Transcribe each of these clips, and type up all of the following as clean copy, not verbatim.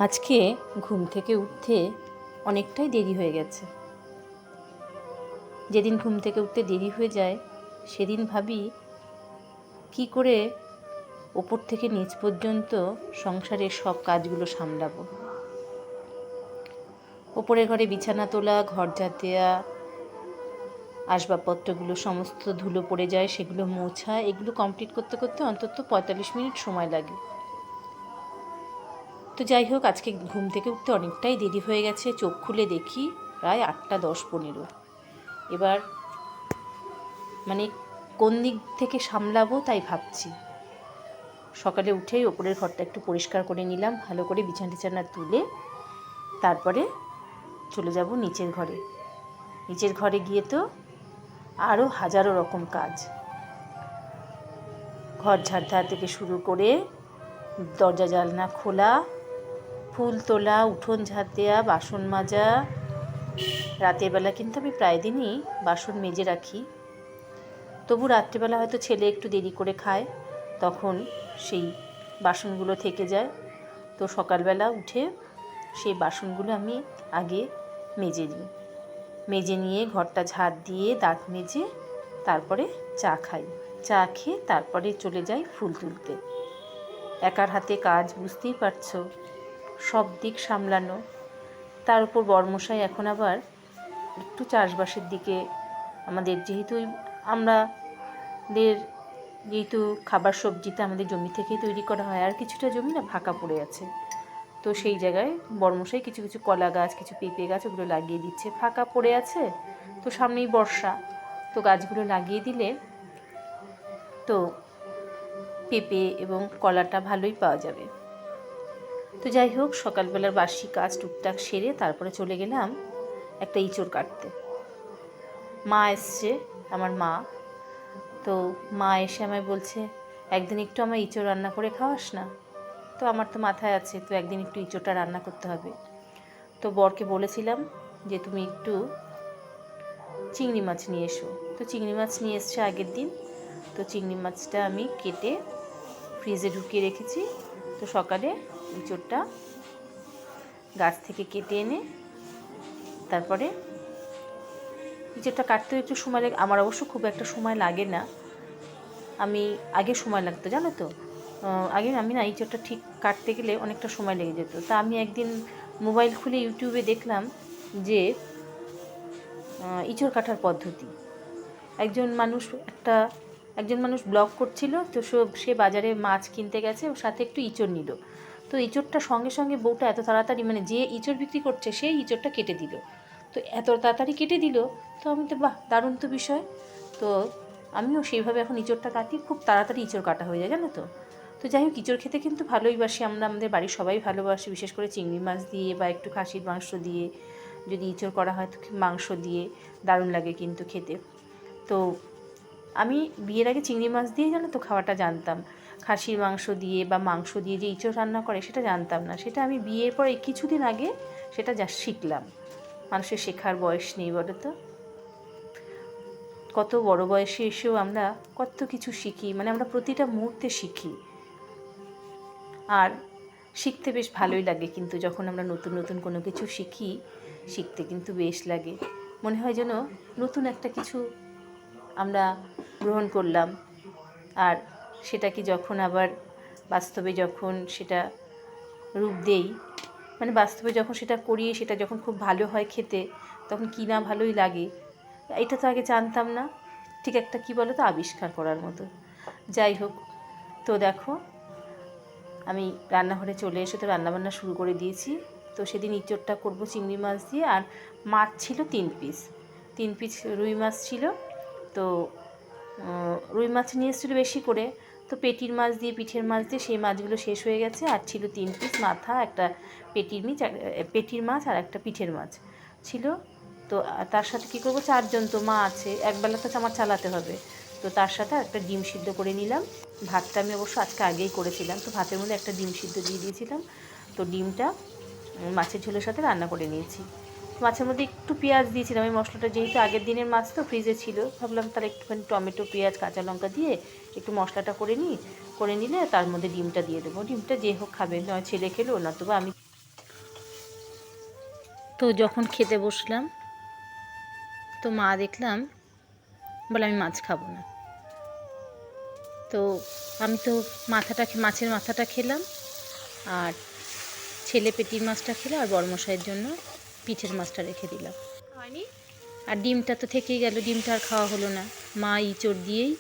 আজকে ঘুম থেকে উঠতে অনেকটাই দেরি হয়ে গেছে। যেদিন ঘুম থেকে উঠতে দেরি হয়ে যায় সেদিন ভাবি কি করে ওপর থেকে নিচ পর্যন্ত সংসারের সব কাজগুলো সামলাবো। ওপরের ঘরে বিছানা তোলা, ঘর ঝাড় দেওয়া, আসবাবপত্রগুলো সমস্ত ধুলো পড়ে যায়, সেগুলো মোছা, এগুলো কমপ্লিট করতে করতে অন্তত 45 মিনিট সময় লাগে। তো যাই হোক, আজকে ঘুম থেকে উঠতে অনেকটাই দেরি হয়ে গেছে। চোখ খুলে দেখি প্রায় 8:10-15। এবার কোন দিক থেকে সামলাবো তাই ভাবছি। সকালে উঠেই ওপরের ঘরটা একটু পরিষ্কার করে নিলাম, ভালো করে বিছানা তুলে তারপরে চলে যাব নিচের ঘরে। নিচের ঘরে গিয়ে তো আরও হাজারো রকম কাজ, ঘর ঝাড় দেওয়া থেকে শুরু করে দরজা জানলা খোলা, ফুল তোলা, উঠোন ঝাড় দেওয়া, বাসন মাজা। রাতের বেলা কিন্তু আমি প্রায় দিনই বাসন মেজে রাখি, তবু রাত্রিবেলা হয়তো ছেলে একটু দেরি করে খায়, তখন সেই বাসনগুলো থেকে যায়। তো সকালবেলা উঠে সেই বাসনগুলো আমি আগে মেজে নিই, মেজে নিয়ে ঘরটা ঝাড় দিয়ে দাঁত মেজে তারপরে চা খাই। চা খেয়ে তারপরে চলে যাই ফুল তুলতে। একার হাতে কাজ, বুঝতেই পারছো, সব দিক সামলানো। তার উপর বরমশাই এখন আবার একটু চাষবাসের দিকে, আমাদের যেহেতু খাবার সবজিটা আমাদের জমি থেকেই তৈরি করা হয়, আর কিছুটা জমি না ফাঁকা পড়ে আছে, তো সেই জায়গায় বরমশাই কিছু কিছু কলা গাছ, কিছু পেঁপে গাছ ওগুলো লাগিয়ে দিচ্ছে। ফাঁকা পড়ে আছে তো, সামনেই বর্ষা, তো গাছগুলো লাগিয়ে দিলে তো পেঁপে এবং কলাটা ভালোই পাওয়া যাবে। তো যাই হোক, সকালবেলার বাসি কাজ টুকটাক সেরে তারপরে চলে গেলাম একটা ইঁচড় কাটতে। মা এসছে, আমার মা। তো মা এসে আমায় বলছে, একদিন একটু আমার ইঁচড় রান্না করে খাওয়াস না। তো আমার তো মাথায় আছে, তো একদিন একটু ইঁচড়টা রান্না করতে হবে। তো বরকে বলেছিলাম যে তুমি একটু চিংড়ি মাছ নিয়ে এসো। তো চিংড়ি মাছ নিয়ে এসছে আগের দিন। তো চিংড়ি মাছটা আমি কেটে ফ্রিজে ঢুকিয়ে রেখেছি। তো সকালে ইঁচড়টা গাছ থেকে কেটে এনে তারপরে ইঁচড়টা কাটতেও একটু সময় লাগে। আমার অবশ্য খুব একটা সময় লাগে না, আগে সময় লাগতো জানো তো। আগে আমি না ইঁচড়টা ঠিক কাটতে গেলে অনেকটা সময় লেগে যেত। তা আমি একদিন মোবাইল খুলে ইউটিউবে দেখলাম যে ইঁচড় কাটার পদ্ধতি। একজন মানুষ ব্লগ করছিল, তো সে বাজারে মাছ কিনতে গেছে, ওর সাথে একটু ইঁচড় নিল। তো ইঁচড়টা সঙ্গে সঙ্গে বউটা এত তাড়াতাড়ি, যে ইঁচড় বিক্রি করছে সেই ইঁচড়টা কেটে দিল। তো এত তাড়াতাড়ি কেটে দিল, তো আমি তো বাহ, দারুণ তো বিষয়। তো আমিও সেইভাবে এখন ইঁচড়টা কাটি, খুব তাড়াতাড়ি ইঁচড় কাটা হয়ে যায় জানো তো। তো যাই হোক, ইঁচড় খেতে কিন্তু ভালোই বাসি আমরা, আমাদের বাড়ির সবাই ভালোবাসি, বিশেষ করে চিংড়ি মাছ দিয়ে বা একটু খাসির মাংস দিয়ে যদি ইঁচড় করা হয়, তো মাংস দিয়ে দারুণ লাগে কিন্তু খেতে। তো আমি বিয়ের আগে চিংড়ি মাছ দিয়ে জানো তো খাওয়াটা জানতাম, খাসির মাংস দিয়ে বা মাংস দিয়ে যে ইঁচড় রান্না করে সেটা জানতাম না। সেটা আমি বিয়ের পর এই কিছুদিন আগে সেটা যা শিখলাম। মানুষের শেখার বয়স নেই বলো তো। কত বড় বয়সে এসেও আমরা কত কিছু শিখি, আমরা প্রতিটা মুহূর্তে শিখি। আর শিখতে বেশ ভালোই লাগে, কিন্তু যখন আমরা নতুন নতুন কোনো কিছু শিখি, শিখতে কিন্তু বেশ লাগে। মনে হয় যেন নতুন একটা কিছু আমরা গ্রহণ করলাম। আর সেটাকে যখন আবার বাস্তবে যখন সেটা রূপ দেই, বাস্তবে যখন সেটা করি, সেটা যখন খুব ভালো হয় খেতে, তখন কি না ভালোই লাগে। এটা তো আগে জানতাম না, ঠিক একটা কী বলো তো, আবিষ্কার করার মতো। যাই হোক, তো দেখো আমি রান্নাঘরে চলে এসে তো রান্নাবান্না শুরু করে দিয়েছি। তো সেদিন ইঁচড়টা করবো চিংড়ি মাছ দিয়ে, আর মাছ ছিল 3 পিস রুই মাছ ছিল। তো রুই মাছ নিয়ে এসেছিলো বেশি করে, তো পেটির মাছ দিয়ে, পিঠের মাছ দিয়ে সেই মাছগুলো শেষ হয়ে গেছে। আর ছিল 3 পিস মাথা, একটা পেটির মাছ আর একটা পিঠের মাছ ছিল। তো তার সাথে কী করবো, 4 জন তো, মা আছে, একবেলা তো আমার চালাতে হবে। তো তার সাথে একটা ডিম সিদ্ধ করে নিলাম। ভাতটা আমি অবশ্য আজকে আগেই করেছিলাম, তো ভাতের মধ্যে একটা ডিম সিদ্ধ দিয়ে দিয়েছিলাম। তো ডিমটা মাছের ঝোলের সাথে রান্না করে নিয়েছি। মাছের মধ্যে একটু পেঁয়াজ দিয়েছিলাম, এই মশলাটা যেহেতু আগের দিনের মাছ তো ফ্রিজে ছিল, ভাবলাম তার একটুখানি টমেটো, পেঁয়াজ, কাঁচা লঙ্কা দিয়ে একটু মশলাটা করে নিলে তার মধ্যে ডিমটা দিয়ে দেবো। ডিমটা যে হোক খাবে, নয় ছেলে খেলো, নতুবা আমি তো যখন খেতে বসলাম তো মা দেখলাম বলে আমি মাছ খাবো না। তো আমি তো মাছের মাথাটা খেলাম, আর ছেলে পেটির মাছটা খেলো, আর বড়মশাইয়ের জন্য পিঠের মাছটা রেখে দিলাম। হয়নি, আর ডিমটা তো থেকেই গেল, ডিমটা আর খাওয়া হলো না। মা ইঁচড় দিয়েই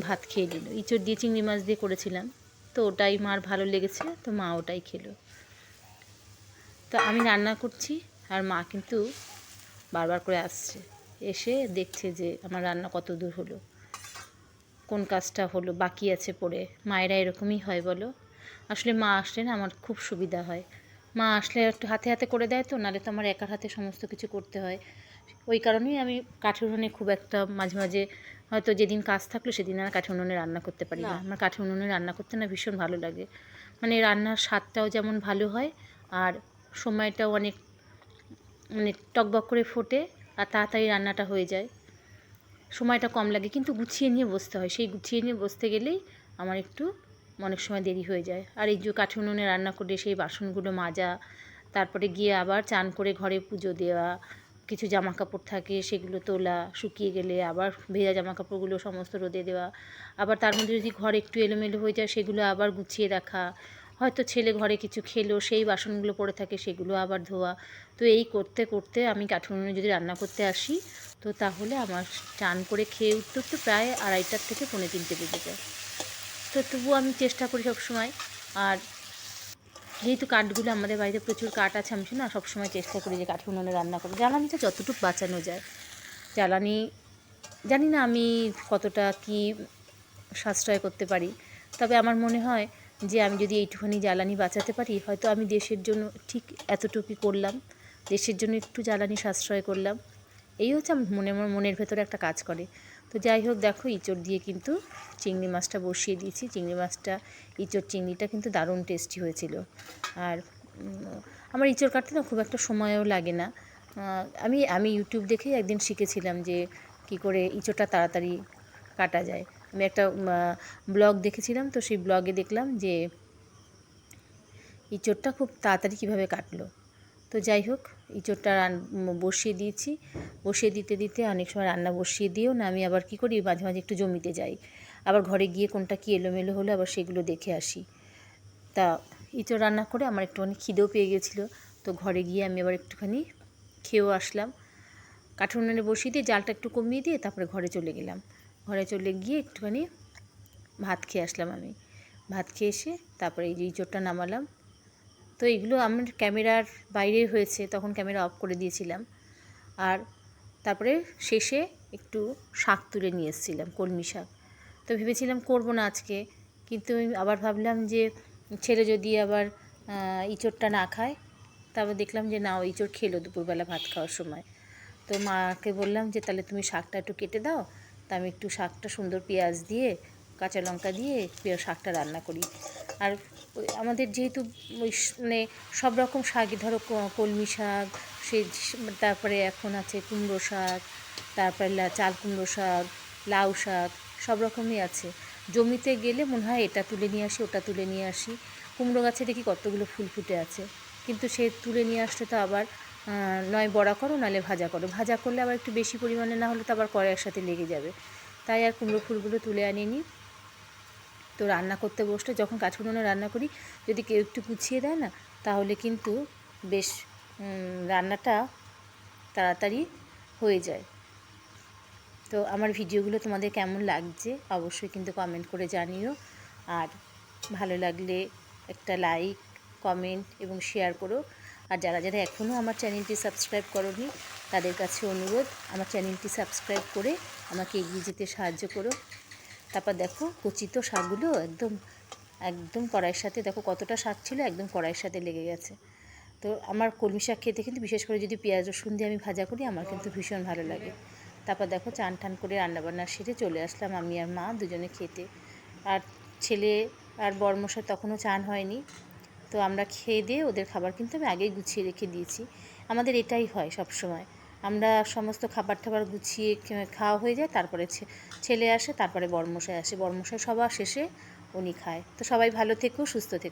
ভাত খেয়ে নিল। ইঁচড় দিয়ে চিংড়ি মাছ দিয়ে করেছিলাম, তো ওটাই মার ভালো লেগেছে, তো মা ওটাই খেলো। তো আমি রান্না করছি আর মা কিন্তু বারবার করে আসছে, এসে দেখছে যে আমার রান্না কত দূর হলো, কোন কাজটা হলো, বাকি আছে পড়ে। মায়েরা এরকমই হয় বলো। আসলে মা আসলে না আমার খুব সুবিধা হয়। মা আসলে একটু হাতে হাতে করে দেয়, তো নাহলে তো আমার একার হাতে সমস্ত কিছু করতে হয়। ওই কারণেই আমি কাঠের উনুনে খুব একটা মাঝে মাঝে হয়তো যেদিন কাজ থাকলো সেদিন আর কাঠের উনুনে রান্না করতে পারি না। আমার কাঠের উনুনে রান্না করতে না ভীষণ ভালো লাগে। মানে রান্নার স্বাদটাও যেমন ভালো হয়, আর সময়টাও অনেক মানে টকবক করে ফোটে, আর তাড়াতাড়ি রান্নাটা হয়ে যায়, সময়টা কম লাগে। কিন্তু গুছিয়ে নিয়ে বসতে হয়, সেই গুছিয়ে নিয়ে বসতে গেলেই আমার একটু অনেক সময় দেরি হয়ে যায়। আর এই যে কাঠের উনুনে রান্না করে সেই বাসনগুলো মাজা, তারপরে গিয়ে আবার চান করে ঘরে পুজো দেওয়া, কিছু জামা কাপড় থাকে সেগুলো তোলা, শুকিয়ে গেলে আবার ভেজা জামা কাপড়গুলো সমস্ত রোদে দেওয়া, আবার তার মধ্যে যদি ঘর একটু এলোমেলো হয়ে যায় সেগুলো আবার গুছিয়ে রাখা, হয়তো ছেলে ঘরে কিছু খেলো সেই বাসনগুলো পড়ে থাকে সেগুলো আবার ধোয়া। তো এই করতে করতে আমি কাঠের উনুনে যদি রান্না করতে আসি তো তাহলে আমার চান করে খেয়ে উঠতে উঠতে প্রায় 2:30 থেকে 2:45 বেজে যায়। তো তবুও আমি চেষ্টা করি সবসময়। আর যেহেতু কাঠগুলো আমাদের বাড়িতে প্রচুর কাঠ আছে, আমি না সবসময় চেষ্টা করি যে কাঠের উনুনে রান্না করি, জ্বালানিটা যতটুকু বাঁচানো যায়। জ্বালানি জানি না আমি কতটা কি সাশ্রয় করতে পারি, তবে আমার মনে হয় যে আমি যদি এইটুখানি জ্বালানি বাঁচাতে পারি, হয়তো আমি দেশের জন্য ঠিক এতটুকুই করলাম, দেশের জন্য একটু জ্বালানি সাশ্রয় করলাম। এই হচ্ছে আমার মনের ভেতরে একটা কাজ করে। তো যাই হোক, দেখো ইঁচড় দিয়ে কিন্তু চিংড়ি মাছটা বসিয়ে দিয়েছি। চিংড়ি মাছটা ইঁচড় চিংড়িটা কিন্তু দারুণ টেস্টি হয়েছিল। আর আমার ইঁচড় কাটতে না খুব একটা সময়ও লাগে না। আমি ইউটিউব দেখেই একদিন শিখেছিলাম যে কী করে ইঁচড়টা তাড়াতাড়ি কাটা যায়। আমি একটা ব্লগ দেখেছিলাম, তো সেই ব্লগে দেখলাম যে ইঁচড়টা খুব তাড়াতাড়ি কীভাবে কাটলো। তো যাই হোক, ইঁচড়টা বসিয়ে দিয়েছি। বসিয়ে দিতে দিতে অনেক সময় রান্না বসিয়ে দিয়েও না আমি আবার কী করি, মাঝে মাঝে একটু জমিতে যাই, আবার ঘরে গিয়ে কোনটা কী এলোমেলো হলো আবার সেগুলো দেখে আসি। তা ইঁচড় রান্না করে আমার একটুখানি খিদেও পেয়ে গেছিলো, তো ঘরে গিয়ে আমি আবার একটুখানি খেয়েও আসলাম। কাঠের উনুনে বসিয়ে দিয়ে জালটা একটু কমিয়ে দিয়ে তারপরে ঘরে চলে গেলাম। ঘরে চলে গিয়ে একটুখানি ভাত খেয়ে আসলাম। আমি ভাত খেয়ে এসে তারপরে এই যে ইঁচড়টা নামালাম। তো এগুলো আমার ক্যামেরার বাইরে হয়েছে, তখন ক্যামেরা অফ করে দিয়েছিলাম। আর তারপরে শেষে একটু শাক তুলে নিয়ে এসেছিলাম, কলমি শাক। তো ভেবেছিলাম করবো না আজকে, কিন্তু আমি আবার ভাবলাম যে ছেলে যদি আবার ইঁচড়টা না খায়, তারপর দেখলাম যে না, ও ইঁচড় খেলো দুপুরবেলা ভাত খাওয়ার সময়। তো মাকে বললাম যে তাহলে তুমি শাকটা একটু কেটে দাও, তা আমি একটু শাকটা সুন্দর পেঁয়াজ দিয়ে কাঁচা লঙ্কা দিয়ে শাকটা রান্না করি। আর আমাদের যেহেতু ওই মানে সব রকম শাকই, ধরো কলমি শাক, সে তারপরে এখন আছে কুমড়ো শাক, তারপরে চাল কুমড়ো শাক, লাউ শাক, সব রকমই আছে। জমিতে গেলে মনে হয় এটা তুলে নিয়ে আসি, ওটা তুলে নিয়ে আসি। কুমড়ো গাছে দেখি কতগুলো ফুল ফুটে আছে, কিন্তু সে তুলে নিয়ে আসলে তো আবার নয় বড়া করো নাহলে ভাজা করো, ভাজা করলে আবার একটু বেশি পরিমাণে না হলে তো আবার কড়াইয়ের সাথে লেগে যাবে। তাই আর কুমড়ো ফুলগুলো তুলে আনিনি। তো রান্না করতে বসলে যখন কাঠের উনুনে রান্না করি, যদি কেউ একটু গুছিয়ে দেয় না, তাহলে কিন্তু বেশ রান্নাটা তাড়াতাড়ি হয়ে যায়। তো আমার ভিডিওগুলো তোমাদের কেমন লাগছে অবশ্যই কিন্তু কমেন্ট করে জানিও। আর ভালো লাগলে একটা লাইক, কমেন্ট এবং শেয়ার করো। আর যারা যারা এখনও আমার চ্যানেলটি সাবস্ক্রাইব করোনি, তাদের কাছে অনুরোধ, আমার চ্যানেলটি সাবস্ক্রাইব করে আমাকে এগিয়ে যেতে সাহায্য করো। তারপর দেখো কচিত শাকগুলো একদম একদম কড়াইয়ের সাথে, দেখো কতটা শাক ছিল, একদম কড়াইয়ের সাথে লেগে গেছে। তো আমার কলমি শাক খেতে কিন্তু বিশেষ করে যদি পেঁয়াজ রসুন দিয়ে আমি ভাজা করি, আমার কিন্তু ভীষণ ভালো লাগে। তারপর দেখো চান টান করে রান্নাবান্না সেরে চলে আসলাম আমি আর মা দুজনে খেতে। আর ছেলে আর বড়মশাই তখনও চান হয়নি। তো আমরা খেয়ে দিয়ে ওদের খাবার কিন্তু আমি আগেই গুছিয়ে রেখে দিয়েছি। আমাদের এটাই হয় সব সময়, আমরা সমস্ত খাবার টাবার গুছিয়ে খাওয়া হয়ে যায়, তারপরে ছেলে আসে, তারপরে বড়মশাই আসে, বড়মশাই সবার শেষে উনি খায়। তো সবাই ভালো থেকো, সুস্থ থেকো।